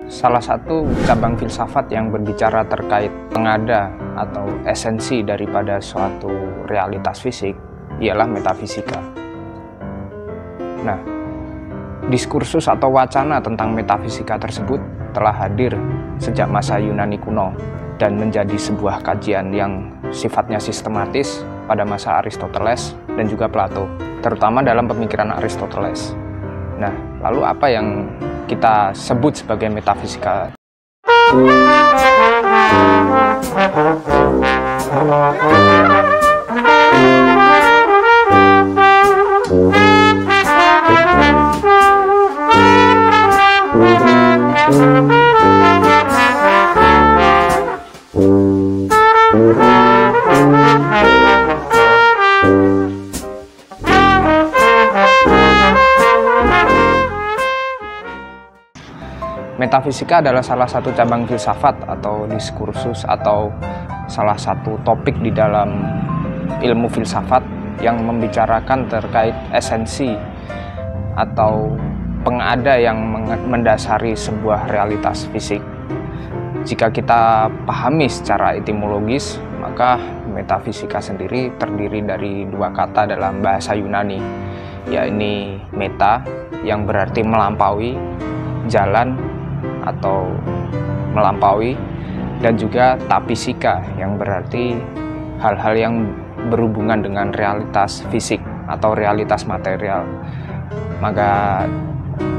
Salah satu cabang filsafat yang berbicara terkait pengada atau esensi daripada suatu realitas fisik ialah metafisika. Nah, diskursus atau wacana tentang metafisika tersebut telah hadir sejak masa Yunani kuno dan menjadi sebuah kajian yang sifatnya sistematis pada masa Aristoteles dan juga Plato, terutama dalam pemikiran Aristoteles. Nah, lalu apa yang kita sebut sebagai metafisika? Metafisika adalah salah satu cabang filsafat atau diskursus atau salah satu topik di dalam ilmu filsafat yang membicarakan terkait esensi atau pengada yang mendasari sebuah realitas fisik. Jika kita pahami secara etimologis, maka metafisika sendiri terdiri dari dua kata dalam bahasa Yunani, yakni meta yang berarti melampaui, jalan atau melampaui, dan juga tapisika yang berarti hal-hal yang berhubungan dengan realitas fisik atau realitas material. Maka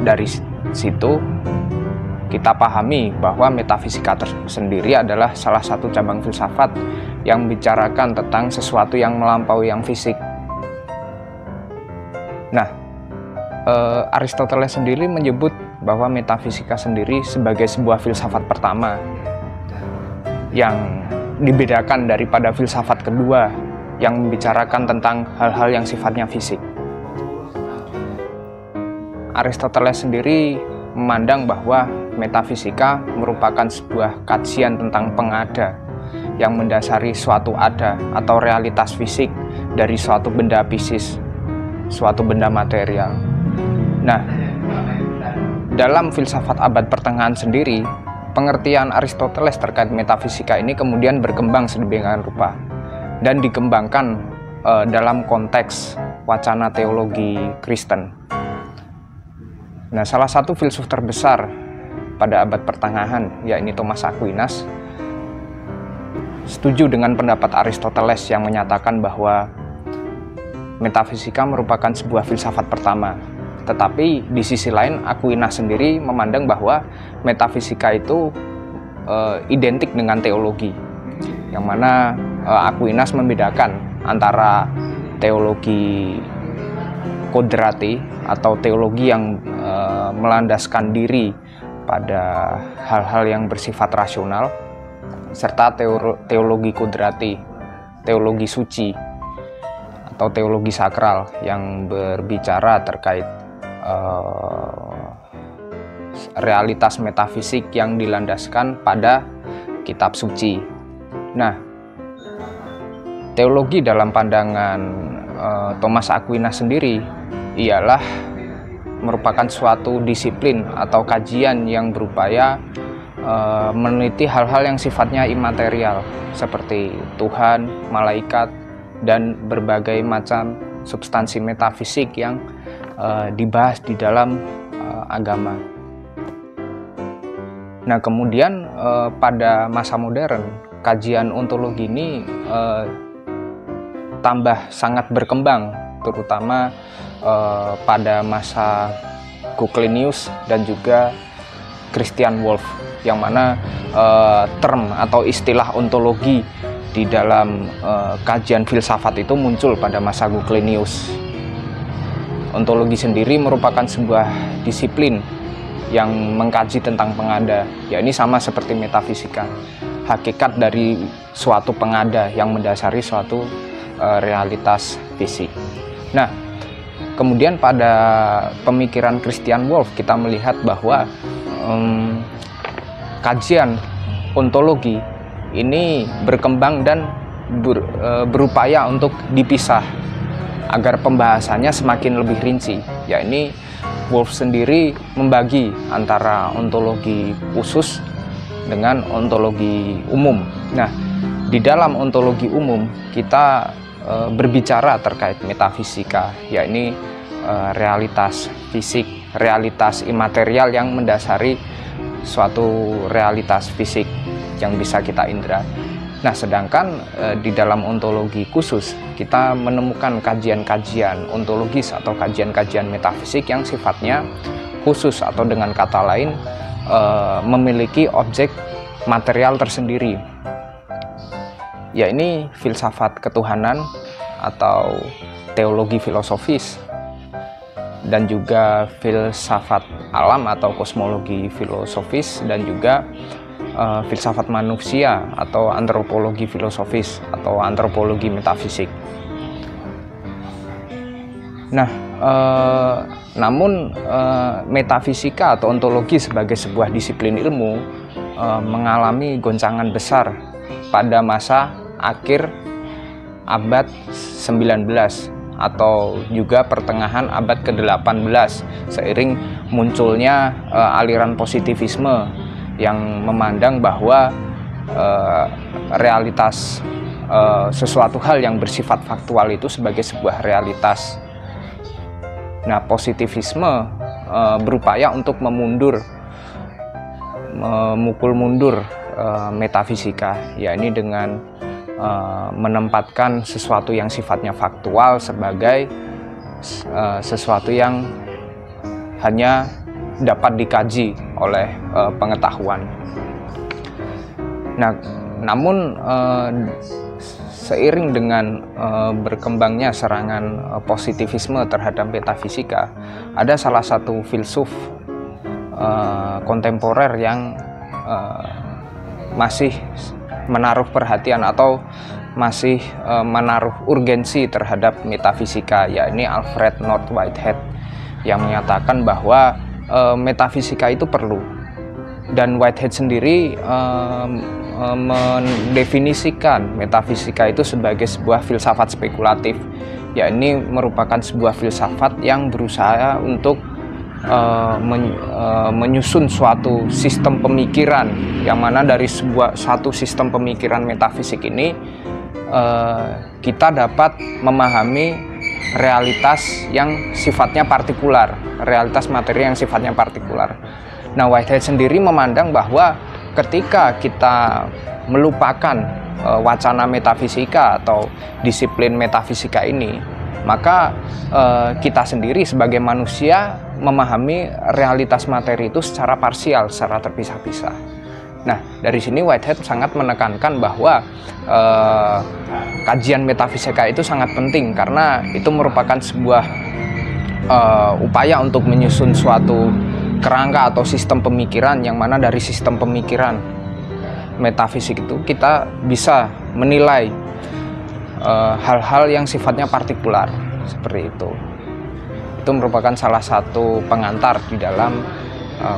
dari situ kita pahami bahwa metafisika sendiri adalah salah satu cabang filsafat yang membicarakan tentang sesuatu yang melampaui yang fisik. Nah, Aristoteles sendiri menyebut bahwa metafisika sendiri sebagai sebuah filsafat pertama yang dibedakan daripada filsafat kedua yang membicarakan tentang hal-hal yang sifatnya fisik. Aristoteles sendiri memandang bahwa metafisika merupakan sebuah kajian tentang pengada yang mendasari suatu ada atau realitas fisik dari suatu benda fisis, suatu benda material. Nah, dalam filsafat abad pertengahan sendiri, pengertian Aristoteles terkait metafisika ini kemudian berkembang sedemikian rupa dan dikembangkan dalam konteks wacana teologi Kristen. Nah, salah satu filsuf terbesar pada abad pertengahan, yakni Thomas Aquinas, setuju dengan pendapat Aristoteles yang menyatakan bahwa metafisika merupakan sebuah filsafat pertama. Tetapi di sisi lain, Aquinas sendiri memandang bahwa metafisika itu identik dengan teologi, yang mana Aquinas membedakan antara teologi kodrati atau teologi yang melandaskan diri pada hal-hal yang bersifat rasional, serta teologi kodrati, teologi suci atau teologi sakral yang berbicara terkait realitas metafisik yang dilandaskan pada kitab suci. Nah, teologi dalam pandangan Thomas Aquinas sendiri ialah merupakan suatu disiplin atau kajian yang berupaya meneliti hal-hal yang sifatnya imaterial seperti Tuhan, malaikat, dan berbagai macam substansi metafisik yang dibahas di dalam agama. Nah, kemudian pada masa modern, kajian ontologi ini tambah sangat berkembang, terutama pada masa Goclenius dan juga Christian Wolff, yang mana term atau istilah ontologi di dalam kajian filsafat itu muncul pada masa Goclenius. Ontologi sendiri merupakan sebuah disiplin yang mengkaji tentang pengada, yakni sama seperti metafisika, hakikat dari suatu pengada yang mendasari suatu realitas fisik. Nah, kemudian pada pemikiran Christian Wolff kita melihat bahwa kajian ontologi ini berkembang dan berupaya untuk dipisah agar pembahasannya semakin lebih rinci, yakni Wolff sendiri membagi antara ontologi khusus dengan ontologi umum. Nah, di dalam ontologi umum kita berbicara terkait metafisika, yakni realitas fisik, realitas imaterial yang mendasari suatu realitas fisik yang bisa kita indra. Nah, sedangkan di dalam ontologi khusus kita menemukan kajian-kajian ontologis atau kajian-kajian metafisik yang sifatnya khusus, atau dengan kata lain memiliki objek material tersendiri, yakni filsafat ketuhanan atau teologi filosofis, dan juga filsafat alam atau kosmologi filosofis, dan juga filsafat manusia atau antropologi filosofis atau antropologi metafisik. Nah, namun metafisika atau ontologi sebagai sebuah disiplin ilmu mengalami goncangan besar pada masa akhir abad 19 atau juga pertengahan abad ke-18 seiring munculnya aliran positivisme yang memandang bahwa realitas sesuatu hal yang bersifat faktual itu sebagai sebuah realitas. Nah, positivisme berupaya untuk memukul mundur metafisika, yakni dengan menempatkan sesuatu yang sifatnya faktual sebagai sesuatu yang hanya dapat dikaji oleh pengetahuan. Nah, namun seiring dengan berkembangnya serangan positivisme terhadap metafisika, ada salah satu filsuf kontemporer yang masih menaruh perhatian atau masih menaruh urgensi terhadap metafisika, yakni Alfred North Whitehead, yang menyatakan bahwa metafisika itu perlu. Dan Whitehead sendiri mendefinisikan metafisika itu sebagai sebuah filsafat spekulatif, yakni merupakan sebuah filsafat yang berusaha untuk menyusun suatu sistem pemikiran, yang mana dari satu sistem pemikiran metafisik ini kita dapat memahami realitas yang sifatnya partikular, realitas materi yang sifatnya partikular. Nah, Whitehead sendiri memandang bahwa ketika kita melupakan wacana metafisika atau disiplin metafisika ini, maka kita sendiri sebagai manusia memahami realitas materi itu secara parsial, secara terpisah-pisah. Nah, dari sini Whitehead sangat menekankan bahwa kajian metafisika itu sangat penting, karena itu merupakan sebuah upaya untuk menyusun suatu kerangka atau sistem pemikiran, yang mana dari sistem pemikiran metafisik itu kita bisa menilai hal-hal yang sifatnya partikular seperti itu. Itu merupakan salah satu pengantar di dalam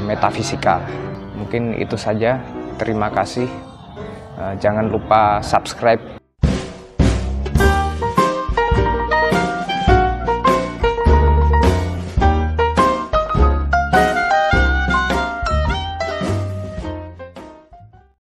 metafisika. Mungkin itu saja. Terima kasih. Jangan lupa subscribe